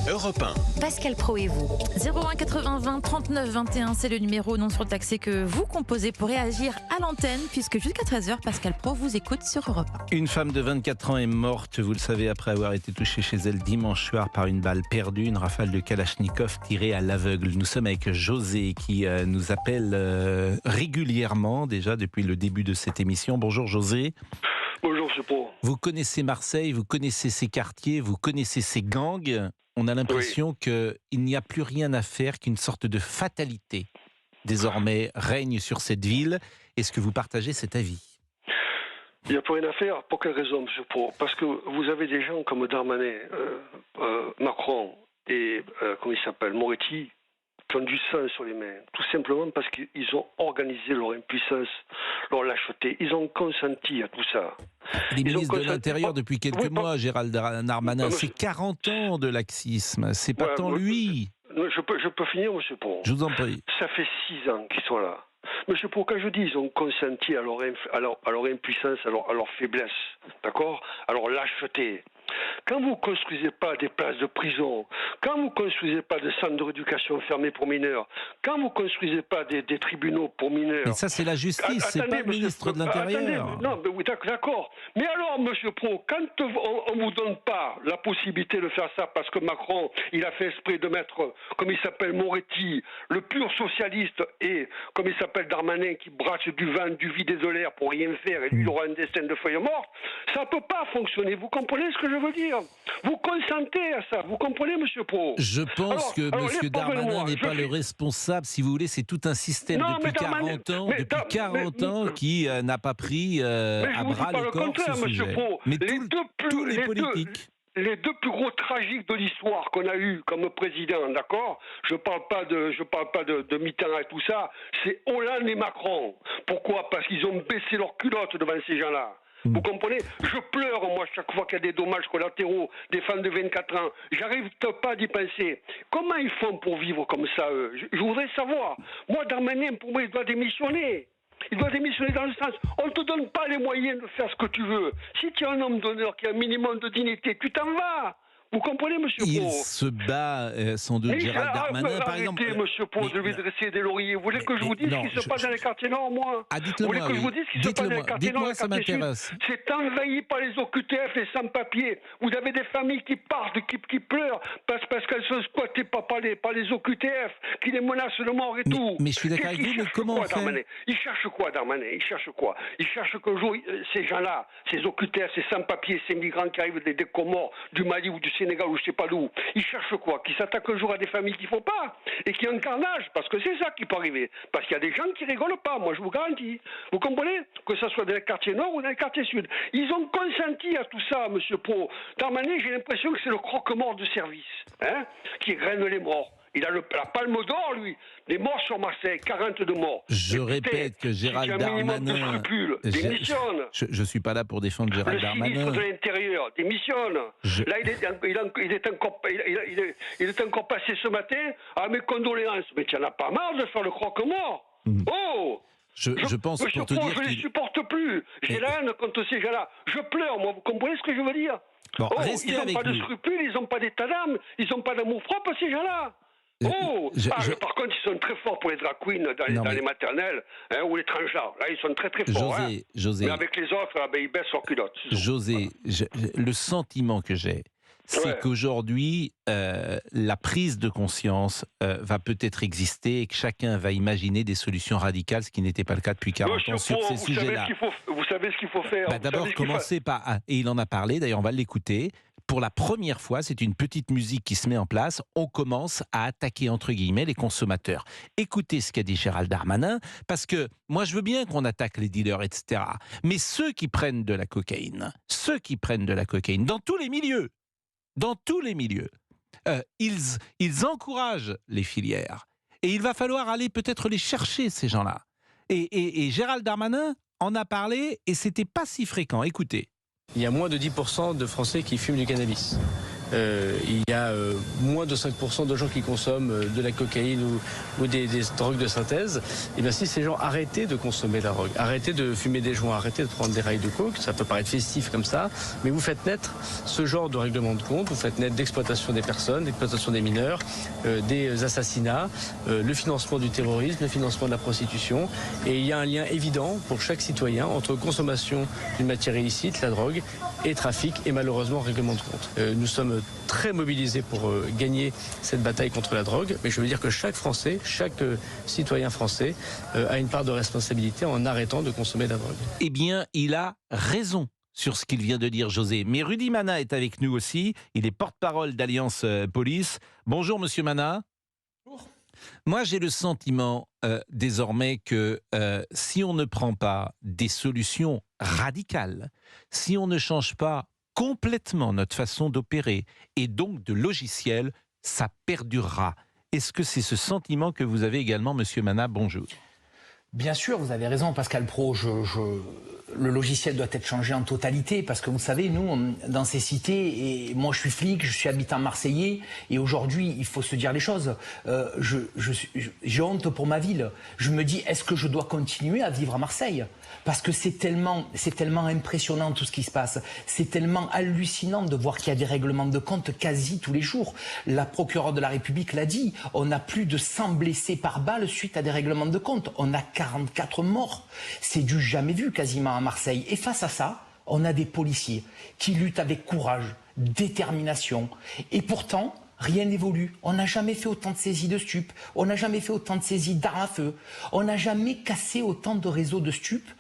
Europe 1. Pascal Pro et vous. 01 80 20 39 21, c'est le numéro non surtaxé que vous composez pour réagir à l'antenne, puisque jusqu'à 13h, Pascal Pro vous écoute sur Europe 1. Une femme de 24 ans est morte, vous le savez, après avoir été touchée chez elle dimanche soir par une balle perdue, une rafale de Kalachnikov tirée à l'aveugle. Nous sommes avec José qui nous appelle régulièrement, déjà depuis le début de cette émission. Bonjour José. Bonjour, c'est Paul. Vous connaissez Marseille, vous connaissez ses quartiers, vous connaissez ses gangs. On a l'impression qu'il n'y a plus rien à faire, qu'une sorte de fatalité désormais règne sur cette ville. Est-ce que vous partagez cet avis ? Il n'y a plus rien à faire. Pour quelle raison, M. Paul ? Parce que vous avez des gens comme Darmanin, Macron et, comment il s'appelle, Moretti, qui ont du sang sur les mains. Tout simplement parce qu'ils ont organisé leur impuissance, leur lâcheté. Ils ont consenti à tout ça. Les ministres de l'Intérieur depuis quelques mois, Gérald Darmanin, c'est 40 ans de laxisme. C'est pas tant lui. Je peux finir, M. Paul ? Je vous en prie. Ça fait 6 ans qu'ils sont là. Monsieur Paul, quand je dis ils ont consenti à leur impuissance, à leur faiblesse, d'accord ? À leur lâcheté. Quand vous ne construisez pas des places de prison, quand vous ne construisez pas de centres de rééducation fermés pour mineurs, quand vous ne construisez pas des tribunaux pour mineurs... Mais ça, c'est la justice, c'est pas le ministre de l'Intérieur. Non, mais oui, d'accord. Mais alors, monsieur Pro, quand on ne vous donne pas la possibilité de faire ça, parce que Macron, il a fait exprès de mettre, comme il s'appelle, Moretti, le pur socialiste, et comme il s'appelle Darmanin, qui brasse du vent, du vide et de l'air pour rien faire, et lui, il aura un destin de feuilles mortes, ça ne peut pas fonctionner. Vous comprenez ce que je veux dire ? Vous consentez à ça, vous comprenez, monsieur Pro ? Je pense que M. Darmanin n'est pas le responsable, si vous voulez, c'est tout un système depuis 40 ans qui n'a pas pris à bras le corps ce sujet. Mais tous les politiques. Les deux plus gros tragiques de l'histoire qu'on a eu comme président, d'accord ? Je parle pas de Mitterrand et tout ça, c'est Hollande et Macron. Pourquoi ? Parce qu'ils ont baissé leurs culottes devant ces gens-là. Vous comprenez ? Je pleure, moi, chaque fois qu'il y a des dommages collatéraux, des femmes de 24 ans. J'arrive pas d'y penser. Comment ils font pour vivre comme ça, eux ? Je voudrais savoir. Moi, Darmanin, pour moi, il doit démissionner. Il doit démissionner dans le sens, on ne te donne pas les moyens de faire ce que tu veux. Si tu es un homme d'honneur qui a un minimum de dignité, tu t'en vas. Vous comprenez, monsieur Pau ? Il se bat sans doute, Gérald Darmanin, par exemple. Arrêtez, monsieur Pau, de lui dresser des lauriers. Vous voulez que je vous dise ce qui se passe dans les quartiers nord, moi ? Dites-le moi. Vous voulez que je vous dise ce qui se passe dans les quartiers nord, dites-moi, ça m'intéresse. C'est envahi par les OQTF, les sans-papiers. Vous avez des familles qui partent, qui pleurent, parce qu'elles sont squattées par les OQTF, qui les menacent de mort et tout. Mais je suis d'accord avec vous, mais comment faire ? Il cherche quoi, Darmanin ? Il cherche quoi ? Il cherche qu'un jour, ces gens-là, ces OQTF, ces sans-papiers, ces migrants qui arrivent des Comores, du Mali ou du Sénégal ou je sais pas d'où, ils cherchent quoi ? Qu'ils s'attaquent un jour à des familles qu'il ne faut pas et qu'il y a un carnage, parce que c'est ça qui peut arriver. Parce qu'il y a des gens qui rigolent pas, moi je vous garantis. Vous comprenez ? Que ce soit dans les quartiers nord ou dans les quartiers sud. Ils ont consenti à tout ça, monsieur Pro. Darmanin, j'ai l'impression que c'est le croque-mort de service, qui égrène les morts. Il a la palme d'or, lui. Les morts sur Marseille, 42 morts. Je répète que Gérald Darmanin... Je ne suis pas là pour défendre Gérald Darmanin. Le ministre de l'Intérieur démissionne. Là, il est encore passé ce matin à mes condoléances. Mais tu n'en as pas marre de faire le croque-mort. Oh ! Je pense Monsieur pour te dire je ne les supporte plus. J'ai la haine contre ces gens-là. Je pleure, moi. Vous comprenez ce que je veux dire ? Bon, ils n'ont pas de scrupules, ils n'ont pas d'état d'âme, ils n'ont pas d'amour propre, ces gens-là. Par contre, ils sont très forts pour les drag queens dans les maternelles ou les transgenres. Là, ils sont très très forts. José, mais avec les autres, ils baissent leurs culottes. José, le sentiment que j'ai, c'est qu'aujourd'hui, la prise de conscience va peut-être exister et que chacun va imaginer des solutions radicales, ce qui n'était pas le cas depuis 40 ans sur ces sujets-là. Vous savez ce qu'il faut faire. D'abord, commencer par... et il en a parlé, d'ailleurs on va l'écouter. Pour la première fois, c'est une petite musique qui se met en place. On commence à attaquer, entre guillemets, les consommateurs. Écoutez ce qu'a dit Gérald Darmanin, parce que moi, je veux bien qu'on attaque les dealers, etc. Mais ceux qui prennent de la cocaïne, dans tous les milieux, ils encouragent les filières. Et il va falloir aller peut-être les chercher, ces gens-là. Et Gérald Darmanin en a parlé, et c'était pas si fréquent. Écoutez. Il y a moins de 10% de Français qui fument du cannabis. il y a moins de 5% de gens qui consomment de la cocaïne ou des drogues de synthèse. Et bien si ces gens arrêtaient de consommer la drogue, arrêtaient de fumer des joints, arrêtaient de prendre des rails de coke, ça peut paraître festif comme ça, mais vous faites naître ce genre de règlement de compte, vous faites naître d'exploitation des personnes, d'exploitation des mineurs, des assassinats, le financement du terrorisme, le financement de la prostitution. Et il y a un lien évident pour chaque citoyen entre consommation d'une matière illicite, la drogue, et trafic et malheureusement règlement de compte. Nous sommes très mobilisés pour gagner cette bataille contre la drogue, mais je veux dire que chaque Français, chaque citoyen français a une part de responsabilité en arrêtant de consommer de la drogue. Eh bien, il a raison sur ce qu'il vient de dire, José. Mais Rudy Mana est avec nous aussi. Il est porte-parole d'Alliance Police. Bonjour, monsieur Mana. Bonjour. Moi, j'ai le sentiment désormais que si on ne prend pas des solutions radicales, si on ne change pas complètement notre façon d'opérer et donc de logiciel, ça perdurera. Est-ce que c'est ce sentiment que vous avez également, monsieur Mana? Bonjour. Bien sûr, vous avez raison, Pascal Praud. Le logiciel doit être changé en totalité parce que vous savez, nous, dans ces cités, et moi je suis flic, je suis habitant marseillais, et aujourd'hui, il faut se dire les choses. J'ai honte pour ma ville. Je me dis, est-ce que je dois continuer à vivre à Marseille? Parce que c'est tellement impressionnant tout ce qui se passe. C'est tellement hallucinant de voir qu'il y a des règlements de compte quasi tous les jours. La procureure de la République l'a dit, on a plus de 100 blessés par balle suite à des règlements de compte. On a 44 morts. C'est du jamais vu quasiment à Marseille. Et face à ça, on a des policiers qui luttent avec courage, détermination. Et pourtant, rien n'évolue. On n'a jamais fait autant de saisies de stupes. On n'a jamais fait autant de saisies d'armes à feu. On n'a jamais cassé autant de réseaux de stupes.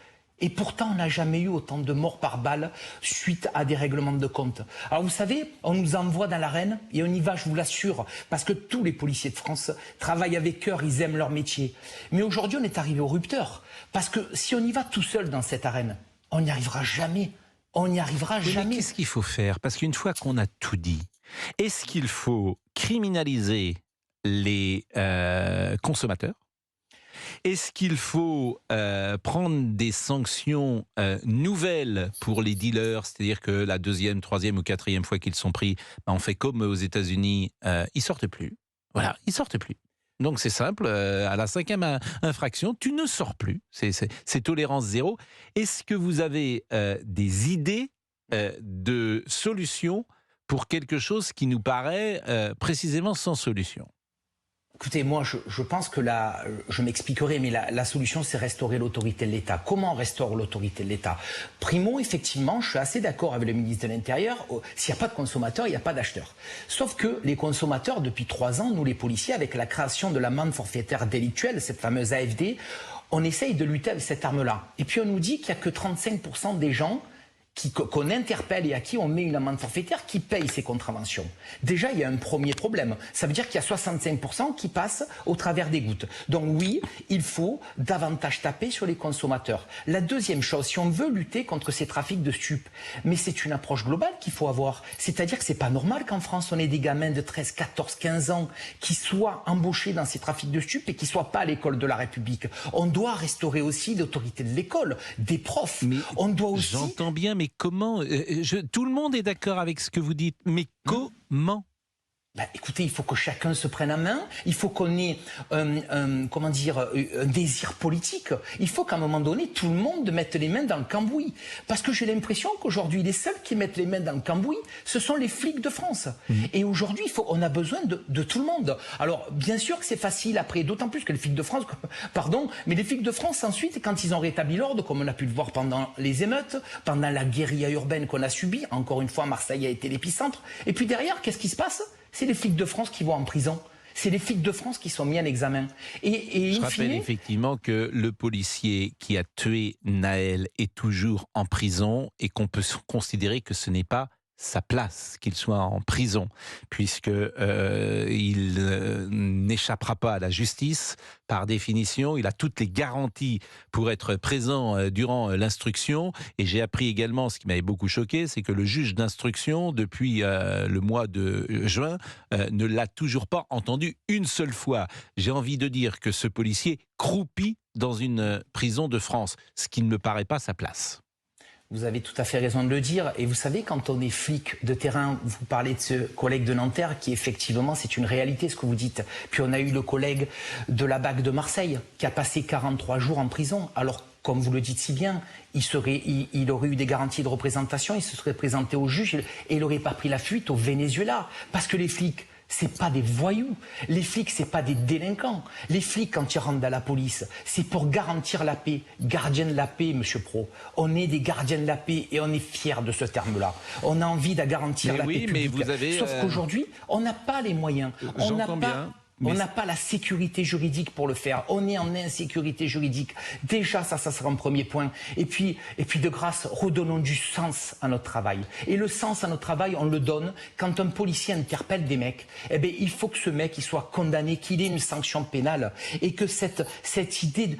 Et pourtant, on n'a jamais eu autant de morts par balle suite à des règlements de compte. Alors vous savez, on nous envoie dans l'arène et on y va, je vous l'assure, parce que tous les policiers de France travaillent avec cœur, ils aiment leur métier. Mais aujourd'hui, on est arrivé au rupteur. Parce que si on y va tout seul dans cette arène, on n'y arrivera jamais. On n'y arrivera jamais. Qu'est-ce qu'il faut faire? Parce qu'une fois qu'on a tout dit, est-ce qu'il faut criminaliser les consommateurs? Est-ce qu'il faut prendre des sanctions nouvelles pour les dealers? C'est-à-dire que la deuxième, troisième ou quatrième fois qu'ils sont pris, on fait comme aux États-Unis, ils sortent plus. Voilà, ils sortent plus. Donc c'est simple, à la 5e infraction, tu ne sors plus. C'est tolérance zéro. Est-ce que vous avez des idées de solutions pour quelque chose qui nous paraît précisément sans solution? Écoutez, moi, je pense que je m'expliquerai, mais la solution, c'est restaurer l'autorité de l'État. Comment on restaure l'autorité de l'État? Primo, effectivement, je suis assez d'accord avec le ministre de l'Intérieur. S'il n'y a pas de consommateurs, il n'y a pas d'acheteurs. Sauf que les consommateurs, depuis 3 ans, nous les policiers, avec la création de l'amende forfaitaire délictuelle, cette fameuse AFD, on essaye de lutter avec cette arme-là. Et puis on nous dit qu'il n'y a que 35% des gens qu'on interpelle et à qui on met une amende forfaitaire qui paye ces contraventions. Déjà, il y a un premier problème. Ça veut dire qu'il y a 65% qui passent au travers des gouttes. Donc oui, il faut davantage taper sur les consommateurs. La deuxième chose, si on veut lutter contre ces trafics de stupes, mais c'est une approche globale qu'il faut avoir. C'est-à-dire que c'est pas normal qu'en France, on ait des gamins de 13, 14, 15 ans qui soient embauchés dans ces trafics de stupes et qui soient pas à l'école de la République. On doit restaurer aussi l'autorité de l'école, des profs. Mais on doit aussi... J'entends bien, mais comment tout le monde est d'accord avec ce que vous dites, mais comment? Écoutez, il faut que chacun se prenne en main. Il faut qu'on ait un désir politique. Il faut qu'à un moment donné, tout le monde mette les mains dans le cambouis. Parce que j'ai l'impression qu'aujourd'hui, les seuls qui mettent les mains dans le cambouis, ce sont les flics de France. Et aujourd'hui, on a besoin de tout le monde. Alors, bien sûr que c'est facile après, d'autant plus que les flics de France, mais les flics de France, ensuite, quand ils ont rétabli l'ordre, comme on a pu le voir pendant les émeutes, pendant la guérilla urbaine qu'on a subie, encore une fois, Marseille a été l'épicentre. Et puis derrière, qu'est-ce qui se passe? C'est les flics de France qui vont en prison. C'est les flics de France qui sont mis en examen. Je rappelle effectivement que le policier qui a tué Naël est toujours en prison et qu'on peut considérer que ce n'est pas sa place qu'il soit en prison, puisque il n'échappera pas à la justice par définition. Il a toutes les garanties pour être présent durant l'instruction. Et j'ai appris également, ce qui m'avait beaucoup choqué, c'est que le juge d'instruction, depuis le mois de juin, ne l'a toujours pas entendu une seule fois. J'ai envie de dire que ce policier croupit dans une prison de France, ce qui ne me paraît pas sa place. Vous avez tout à fait raison de le dire. Et vous savez, quand on est flic de terrain, vous parlez de ce collègue de Nanterre qui, effectivement, c'est une réalité ce que vous dites. Puis on a eu le collègue de la BAC de Marseille qui a passé 43 jours en prison. Alors, comme vous le dites si bien, il aurait eu des garanties de représentation, il se serait présenté au juge et il n'aurait pas pris la fuite au Venezuela. Parce que les flics, c'est pas des voyous. Les flics, c'est pas des délinquants. Les flics, quand ils rentrent dans la police, c'est pour garantir la paix. Gardien de la paix, monsieur Pro. On est des gardiens de la paix et on est fiers de ce terme-là. On a envie de garantir la paix publique. Mais vous avez, sauf qu'aujourd'hui, on n'a pas les moyens. On n'a pas la sécurité juridique pour le faire. On est en insécurité juridique. Déjà, ça sera un premier point. Et puis, de grâce, redonnons du sens à notre travail. Et le sens à notre travail, on le donne quand un policier interpelle des mecs. Eh bien, il faut que ce mec, il soit condamné, qu'il ait une sanction pénale. Et que cette idée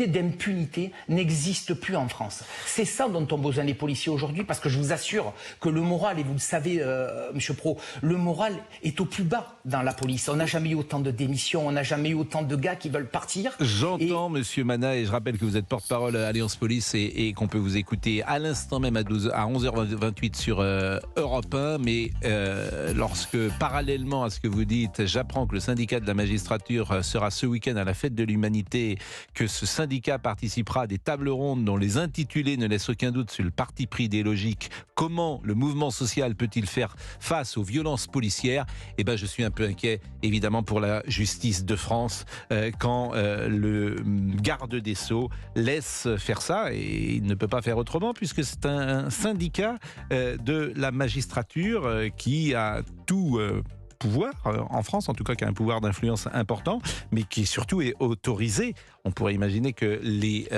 d'impunité n'existe plus en France. C'est ça dont ont besoin les policiers aujourd'hui, parce que je vous assure que le moral, et vous le savez, monsieur Pro, le moral est au plus bas dans la police. On n'a jamais eu autant de démissions, on n'a jamais eu autant de gars qui veulent partir. J'entends, monsieur Mana, et je rappelle que vous êtes porte-parole Alliance Police et qu'on peut vous écouter à l'instant même à 11h28 sur Europe 1. Mais lorsque, parallèlement à ce que vous dites, j'apprends que le syndicat de la magistrature sera ce week-end à la fête de l'humanité, que ce syndicat participera à des tables rondes dont les intitulés ne laissent aucun doute sur le parti pris idéologique, comment le mouvement social peut-il faire face aux violences policières, eh ben je suis un peu inquiet, évidemment, pour la justice de France quand le garde des Sceaux laisse faire ça, et il ne peut pas faire autrement puisque c'est un syndicat de la magistrature qui a tout pouvoir en France, en tout cas qui a un pouvoir d'influence important, mais qui surtout est autorisé. On pourrait imaginer que les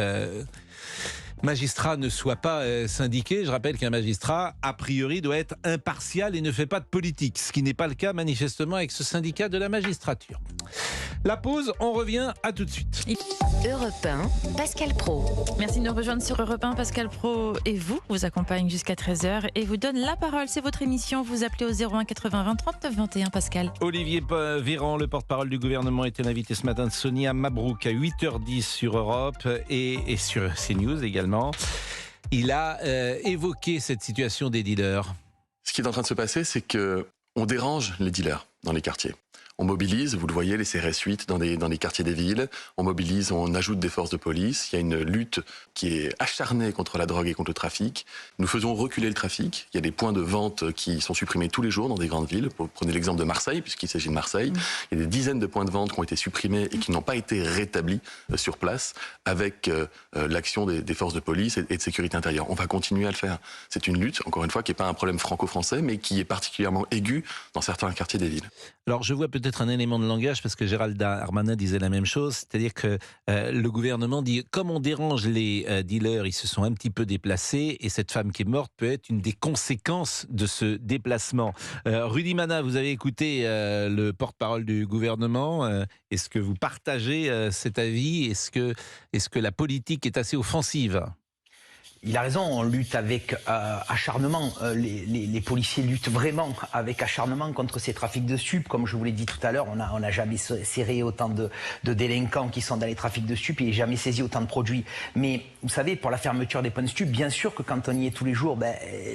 magistrat ne soit pas syndiqué. Je rappelle qu'un magistrat, a priori, doit être impartial et ne fait pas de politique, ce qui n'est pas le cas manifestement avec ce syndicat de la magistrature. La pause, on revient, à tout de suite. Europe 1, Pascal Praud. Merci de nous rejoindre sur Europe 1. Pascal Praud et vous accompagne jusqu'à 13h et vous donne la parole. C'est votre émission. Vous appelez au 01 80 20 39 21, Pascal. Olivier Véran, le porte-parole du gouvernement, était l'invité ce matin de Sonia Mabrouk à 8h10 sur Europe et sur CNews également. Il a évoqué cette situation des dealers. Ce qui est en train de se passer, c'est qu'on dérange les dealers dans les quartiers. On mobilise, vous le voyez, les CRS 8 dans les quartiers des villes. On mobilise, on ajoute des forces de police. Il y a une lutte qui est acharnée contre la drogue et contre le trafic. Nous faisons reculer le trafic. Il y a des points de vente qui sont supprimés tous les jours dans des grandes villes. Prenez l'exemple de Marseille, puisqu'il s'agit de Marseille. Il y a des dizaines de points de vente qui ont été supprimés et qui n'ont pas été rétablis sur place avec l'action des forces de police et de sécurité intérieure. On va continuer à le faire. C'est une lutte, encore une fois, qui n'est pas un problème franco-français, mais qui est particulièrement aigu dans certains quartiers des villes. Alors, je vois peut-être un élément de langage, parce que Gérald Darmanin disait la même chose, c'est-à-dire que le gouvernement dit, comme on dérange les dealers, ils se sont un petit peu déplacés, et cette femme qui est morte peut être une des conséquences de ce déplacement. Rudy Mana, vous avez écouté le porte-parole du gouvernement, est-ce que vous partagez cet avis ? Est-ce que la politique est assez offensive ? Il a raison, on lutte avec acharnement. Les policiers luttent vraiment avec acharnement contre ces trafics de stupes. Comme je vous l'ai dit tout à l'heure, on n'a jamais serré autant de délinquants qui sont dans les trafics de stupes et jamais saisi autant de produits. Mais vous savez, pour la fermeture des points de stupes, bien sûr que quand on y est tous les jours,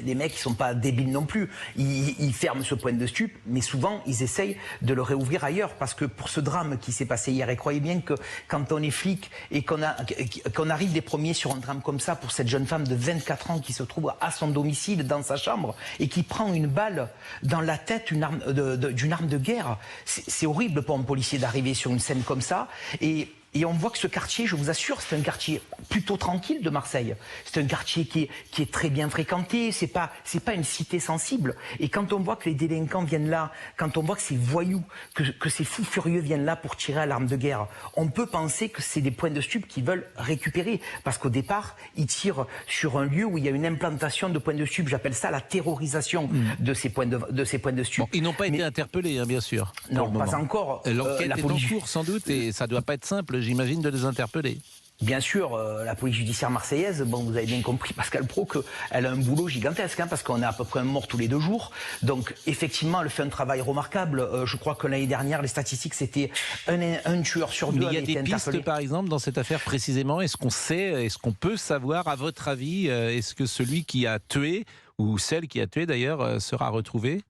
les mecs, ils sont pas débiles non plus. Ils ferment ce point de stupes, mais souvent, ils essayent de le réouvrir ailleurs. Parce que pour ce drame qui s'est passé hier, et croyez bien que quand on est flic et qu'on arrive des premiers sur un drame comme ça, pour cette jeune femme de 24 ans qui se trouve à son domicile, dans sa chambre, et qui prend une balle dans la tête d'une arme de guerre. C'est horrible pour un policier d'arriver sur une scène comme ça. Et on voit que ce quartier, je vous assure, c'est un quartier plutôt tranquille de Marseille. C'est un quartier qui est très bien fréquenté, c'est pas une cité sensible. Et quand on voit que les délinquants viennent là, quand on voit que ces voyous, que ces fous furieux viennent là pour tirer à l'arme de guerre, on peut penser que c'est des points de stupes qu'ils veulent récupérer. Parce qu'au départ, ils tirent sur un lieu où il y a une implantation de points de stupes. J'appelle ça la terrorisation de ces points de stupes. Bon, ils n'ont pas été interpellés, hein, bien sûr. Non, pas encore. L'enquête est en cours, sans doute, et ça ne doit pas être simple, j'imagine, de les interpeller. Bien sûr, la police judiciaire marseillaise, bon, vous avez bien compris, Pascal Praud, qu'elle a un boulot gigantesque, hein, parce qu'on est à peu près un mort tous les 2 jours. Donc, effectivement, elle fait un travail remarquable. Je crois que l'année dernière, les statistiques, c'était un tueur sur 2 Mais il y a avait été des pistes, interpellé. par exemple, dans cette affaire précisément. Est-ce qu'on sait, est-ce qu'on peut savoir, à votre avis, est-ce que celui qui a tué, ou celle qui a tué d'ailleurs, sera retrouvé ?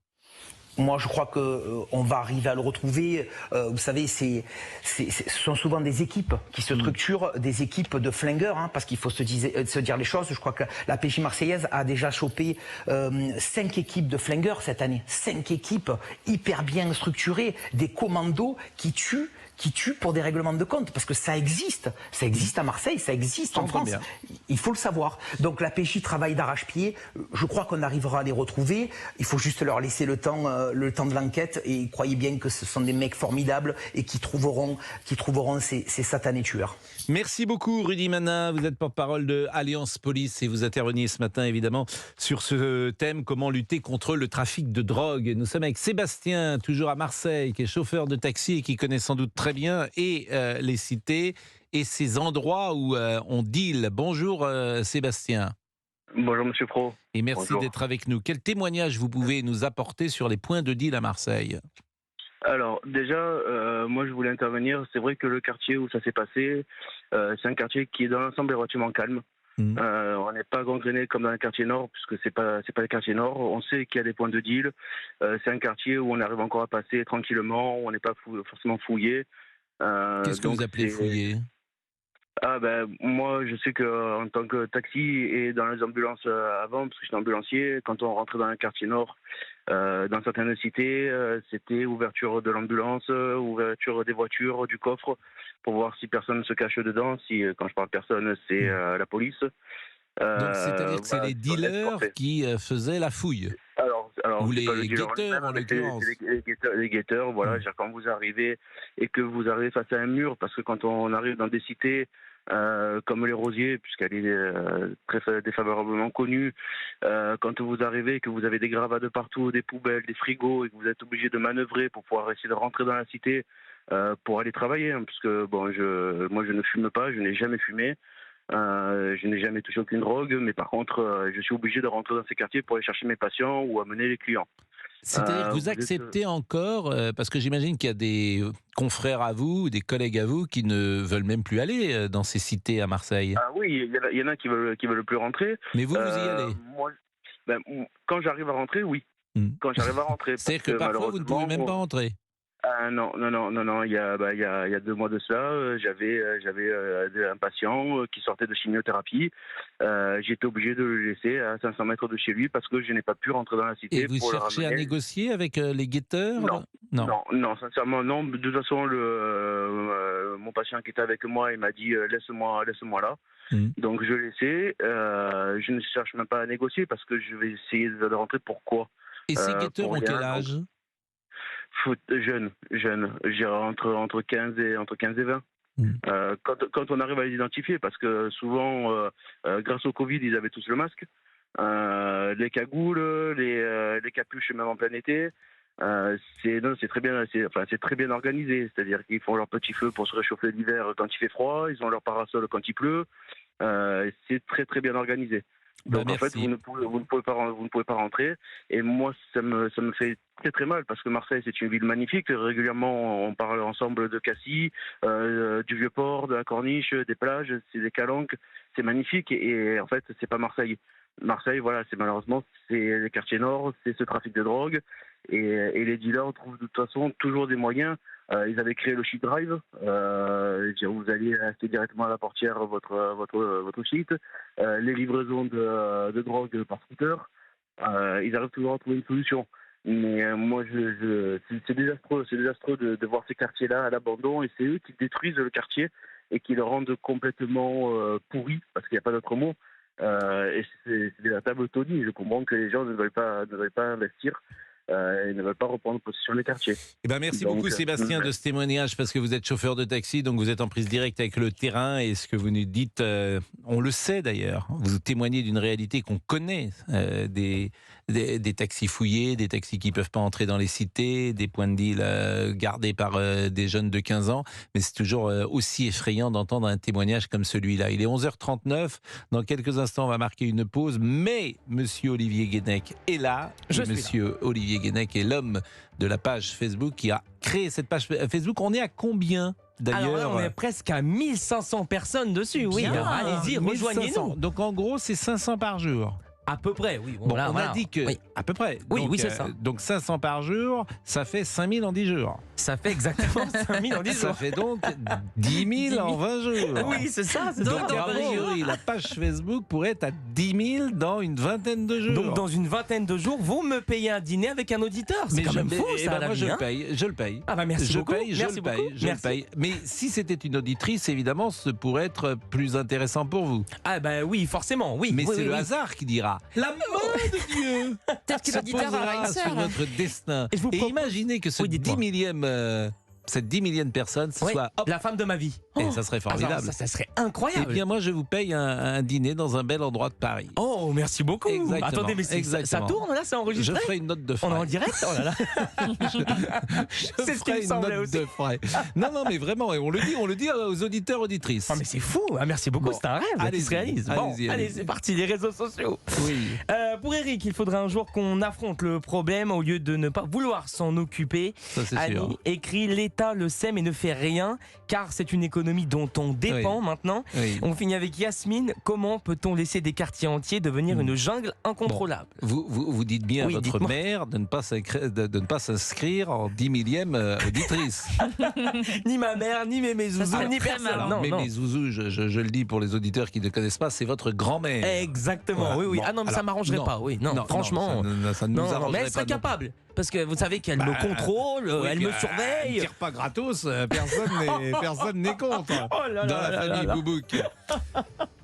Moi, je crois que on va arriver à le retrouver. Vous savez, ce sont souvent des équipes qui se structurent, des équipes de flingueurs, hein, parce qu'il faut se dire les choses. Je crois que la PJ marseillaise a déjà chopé 5 équipes de flingueurs cette année. 5 équipes hyper bien structurées, des commandos qui tuent pour des règlements de compte, parce que ça existe à Marseille, ça existe en France. Bien. Il faut le savoir. Donc la PJ travaille d'arrache-pied. Je crois qu'on arrivera à les retrouver. Il faut juste leur laisser le temps de l'enquête. Et croyez bien que ce sont des mecs formidables et qui trouveront ces satanés tueurs. Merci beaucoup Rudy Manin, vous êtes porte-parole de Alliance Police et vous interveniez ce matin évidemment sur ce thème, comment lutter contre le trafic de drogue. Nous sommes avec Sébastien, toujours à Marseille, qui est chauffeur de taxi et qui connaît sans doute très bien les cités et ces endroits où on deal. Bonjour Sébastien. Bonjour Monsieur Praud. Et merci Bonjour. d'être avec nous. Quel témoignage vous pouvez nous apporter sur les points de deal à Marseille ? Alors déjà, moi je voulais intervenir. C'est vrai que le quartier où ça s'est passé, c'est un quartier qui dans l'ensemble est relativement calme. On n'est pas gangréné comme dans le quartier nord, puisque c'est pas le quartier nord. On sait qu'il y a des points de deal. C'est un quartier où on arrive encore à passer tranquillement, où on n'est pas forcément fouillé. Qu'est-ce que vous appelez fouiller ? Moi, je sais que en tant que taxi et dans les ambulances avant, parce que j'étais ambulancier, quand on rentrait dans le quartier nord, dans certaines cités, c'était ouverture de l'ambulance, ouverture des voitures, du coffre, pour voir si personne ne se cache dedans. Si, quand je parle personne, c'est la police. Donc c'est-à-dire que c'est les dealers qui faisaient la fouille ? Alors, Ou c'est les pas le dealer guetteurs, lui-même, en mais c'est l'occurrence. les guetteurs, voilà. Quand vous arrivez et que vous arrivez face à un mur, parce que quand on arrive dans des cités comme les Rosiers, puisqu'elle est très défavorablement connue, quand vous arrivez et que vous avez des gravats de partout, des poubelles, des frigos, et que vous êtes obligé de manœuvrer pour pouvoir essayer de rentrer dans la cité pour aller travailler, hein, parce que moi je ne fume pas, je n'ai jamais fumé. Je n'ai jamais touché aucune drogue, mais par contre, je suis obligé de rentrer dans ces quartiers pour aller chercher mes patients ou amener les clients. C'est-à-dire que vous acceptez encore, parce que j'imagine qu'il y a des confrères à vous, des collègues à vous qui ne veulent même plus aller dans ces cités à Marseille. Ah oui, il y en a qui veulent plus rentrer. Mais vous y allez. Moi, quand j'arrive à rentrer, oui. Quand j'arrive à rentrer. C'est-à-dire que parfois vous ne pouvez même pas rentrer. Non. Il y a 2 mois de cela, j'avais un patient qui sortait de chimiothérapie. J'étais obligé de le laisser à 500 mètres de chez lui parce que je n'ai pas pu rentrer dans la cité. Et vous cherchez à négocier avec les guetteurs ? Non, sincèrement non. De toute façon, mon patient qui était avec moi, il m'a dit laisse-moi là. Donc je l'ai laissé. Je ne cherche même pas à négocier parce que je vais essayer de rentrer. Pourquoi ? Et ces guetteurs ont quel âge ? Jeune, j'irai entre 15 et 20. Quand on arrive à les identifier, parce que souvent, grâce au Covid, ils avaient tous le masque, les cagoules, les capuches même en plein été. C'est très bien organisé, c'est-à-dire qu'ils font leur petit feu pour se réchauffer l'hiver quand il fait froid, ils ont leur parasol quand il pleut. C'est très très bien organisé. Donc en fait, vous ne pouvez pas rentrer. Et moi, ça me fait très très mal parce que Marseille, c'est une ville magnifique. Régulièrement, on parle ensemble de Cassis, du Vieux-Port, de la Corniche, des plages, c'est des calanques. C'est magnifique. Et en fait, c'est pas Marseille. Marseille, voilà, malheureusement, c'est les quartiers nord, c'est ce trafic de drogue. Et les dealers trouvent de toute façon toujours des moyens. Ils avaient créé le shit drive. Vous allez acheter directement à la portière votre shit. Les livraisons de drogue par scooter. Ils arrivent toujours à trouver une solution. Mais moi, c'est désastreux de voir ces quartiers-là à l'abandon. Et c'est eux qui détruisent le quartier et qui le rendent complètement pourri, parce qu'il n'y a pas d'autre mot. Et c'est des véritables taudis. Je comprends que les gens ne veulent pas investir. Ils ne veulent pas reprendre possession des quartiers. Merci beaucoup Sébastien de ce témoignage, parce que vous êtes chauffeur de taxi, donc vous êtes en prise directe avec le terrain, et ce que vous nous dites, on le sait d'ailleurs, vous témoignez d'une réalité qu'on connaît, des des taxis fouillés, des taxis qui ne peuvent pas entrer dans les cités, des points de deal gardés par des jeunes de 15 ans. Mais c'est toujours aussi effrayant d'entendre un témoignage comme celui-là. Il est 11h39. Dans quelques instants, on va marquer une pause. Mais Monsieur Olivier Guénec est là. Monsieur Olivier Guénec est l'homme de la page Facebook qui a créé cette page Facebook. On est à combien d'ailleurs? Alors là, on est presque à 1500 personnes dessus. Oui, alors allez-y, rejoignez-nous. Donc en gros, c'est 500 par jour. À peu près, oui. Bon, on a dit que... Oui. À peu près. Oui, donc, oui, c'est ça. Donc 500 par jour, ça fait 5000 en 10 jours. Ça fait exactement 5000 en 10 jours. Ça fait donc 10 000 en 20 jours. Oui, c'est ça. Donc a priori, la page Facebook pourrait être à 10 000 dans une vingtaine de jours. Donc dans une vingtaine de jours, vous me payez un dîner avec un auditeur. C'est quand même fou, ça. Moi, je le paye. Ah bah merci beaucoup. Je le paye. Mais si c'était une auditrice, évidemment, ce pourrait être plus intéressant pour vous. Ah bah oui, forcément, oui. Mais oui, c'est le hasard qui dira. La main de Dieu Peut-être que l'auditeur aura une sœur. sur notre destin. Et imaginez que ce 10 millième... cette 10 millième personne, ce soit la femme de ma vie. Et ça serait formidable. Ça serait incroyable. Eh bien, moi, je vous paye un dîner dans un bel endroit de Paris. Oh, merci beaucoup. Exactement. Attendez, mais ça tourne là, c'est enregistré. Je ferai une note de frais. On est en direct. Oh là là. C'est ce qui me semblait aussi. De frais. Non, mais vraiment, et on le dit aux auditeurs, auditrices. Oh, mais c'est fou. Merci beaucoup. Bon, c'est un rêve qui se réalise. Allez, c'est parti. Les réseaux sociaux. Oui. Pour Eric, il faudra un jour qu'on affronte le problème au lieu de ne pas vouloir s'en occuper. Ça, c'est Annie sûr. écrit: l'État le sait mais ne fait rien car c'est une économie dont on dépend maintenant. Oui. On finit avec Yasmine. Comment peut-on laisser des quartiers entiers devenir une jungle incontrôlable? Vous dites bien à votre mère de ne pas s'inscrire en 10 millième auditrice. Ni ma mère, ni mes zouzous, ni personne. Non, mes zouzous, je le dis pour les auditeurs qui ne connaissent pas, c'est votre grand-mère. Exactement, oui. Bon, non, mais ça m'arrangerait pas, oui. Non, franchement. Ça ne nous arrangerait pas. Mais elle serait capable. Parce que vous savez qu'elle me contrôle, elle me surveille. Elle ne tire pas gratos, personne n'est contre. Oh là là dans la là famille là. Boubouk.